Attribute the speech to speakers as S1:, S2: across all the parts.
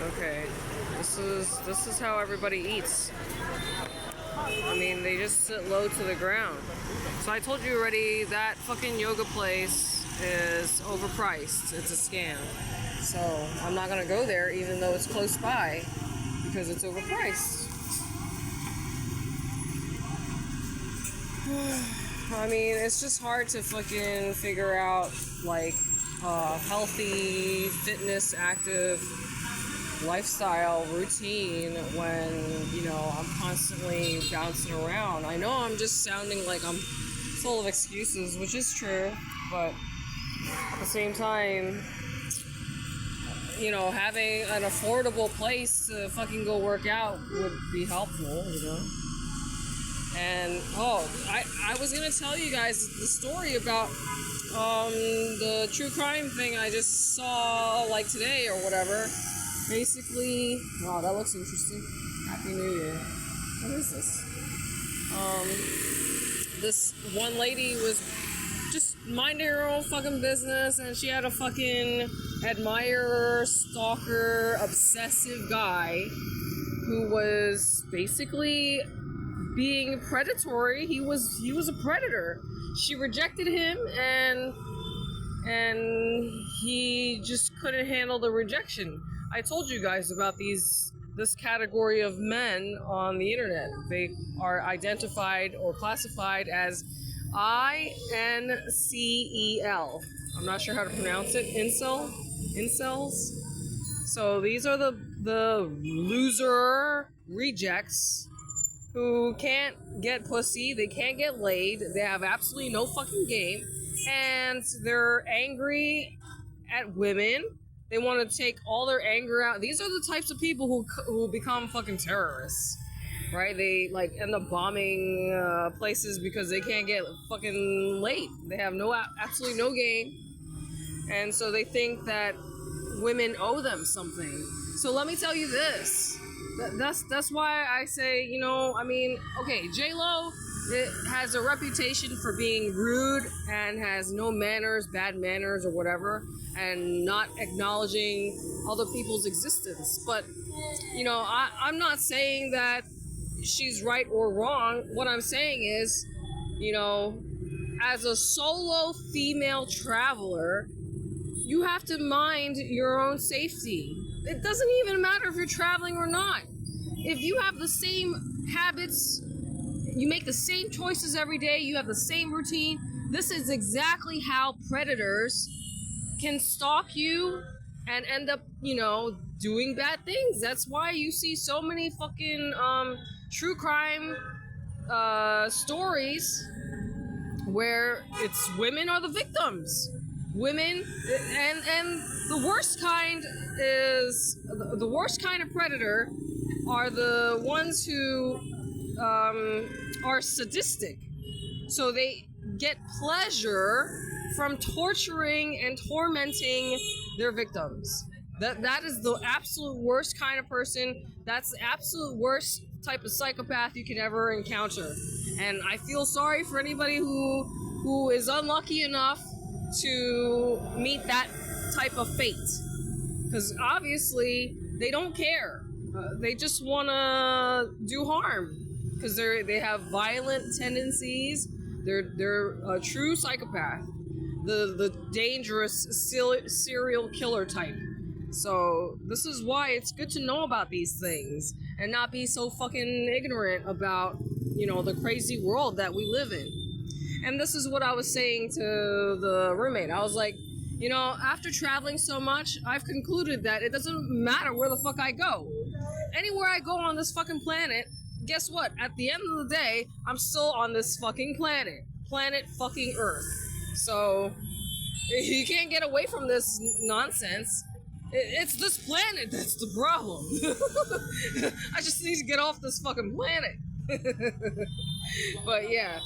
S1: Okay, this is how everybody eats. I mean, they just sit low to the ground. So I told you already, that fucking yoga place is overpriced. It's a scam. So I'm not gonna go there even though it's close by because it's overpriced. I mean, it's just hard to fucking figure out like healthy, fitness, active lifestyle routine when, you know, I'm constantly bouncing around. I know I'm just sounding like I'm full of excuses, which is true, but at the same time, you know, having an affordable place to fucking go work out would be helpful, you know. And I was gonna tell you guys the story about the true crime thing I just saw like today or whatever. Basically, wow, that looks interesting. Happy New Year. What is this? This one lady was just minding her own fucking business, and she had a fucking admirer, stalker, obsessive guy who was basically being predatory. He was a predator. She rejected him, and he just couldn't handle the rejection. I told you guys about this category of men on the internet. They are identified or classified as INCEL. I'm not sure how to pronounce it. Incels. So these are the loser rejects who can't get pussy, they can't get laid, they have absolutely no fucking game, and they're angry at women. They want to take all their anger out. These are the types of people who become fucking terrorists, right? They like end up bombing places because they can't get fucking laid. They have absolutely no game, and so they think that women owe them something. So let me tell you this. That's why I say, you know, I mean, okay, J-Lo, it has a reputation for being rude and has no manners, bad manners or whatever, and not acknowledging other people's existence. But, you know, I'm not saying that she's right or wrong. What I'm saying is, you know, as a solo female traveler, you have to mind your own safety. It doesn't even matter if you're traveling or not. If you have the same habits, you make the same choices every day, you have the same routine, this is exactly how predators can stalk you and end up, you know, doing bad things. That's why you see so many fucking true crime stories where it's women are the victims. Women, and the worst kind of predator are the ones who are sadistic. So they get pleasure from torturing and tormenting their victims. That is the absolute worst kind of person. That's the absolute worst type of psychopath you can ever encounter. And I feel sorry for anybody who is unlucky enough to meet that type of fate, because obviously they don't care. They just want to do harm because they have violent tendencies. They're a true psychopath, the dangerous serial killer type. So this is why it's good to know about these things and not be so fucking ignorant about, you know, the crazy world that we live in. And this is what I was saying to the roommate. I was like, you know, after traveling so much, I've concluded that it doesn't matter where the fuck I go. Anywhere I go on this fucking planet, guess what? At the end of the day, I'm still on this fucking planet. Planet fucking Earth. So, you can't get away from this nonsense. It's this planet that's the problem. I just need to get off this fucking planet. But yeah.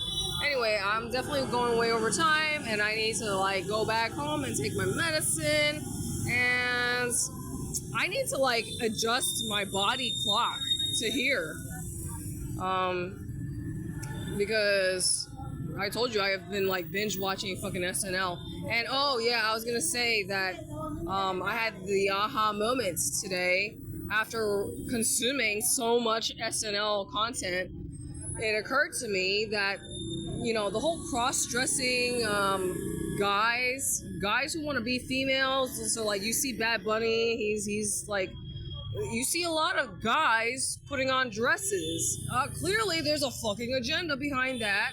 S1: Anyway, I'm definitely going way over time, and I need to like go back home and take my medicine, and I need to like adjust my body clock to here, because I told you I have been like binge watching fucking SNL, and oh yeah, I was gonna say that I had the aha moments today after consuming so much SNL content, it occurred to me that, you know, the whole cross-dressing, guys who want to be females. So like you see Bad Bunny, he's like, you see a lot of guys putting on dresses. Clearly there's a fucking agenda behind that.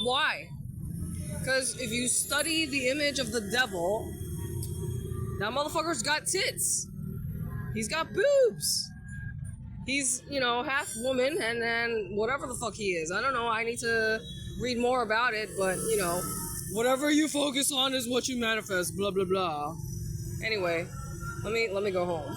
S1: Why? Because if you study the image of the devil, that motherfucker's got tits. He's got boobs. He's, you know, half woman and then whatever the fuck he is. I don't know. I need to read more about it, but, you know, whatever you focus on is what you manifest, blah, blah, blah. Anyway, let me go home.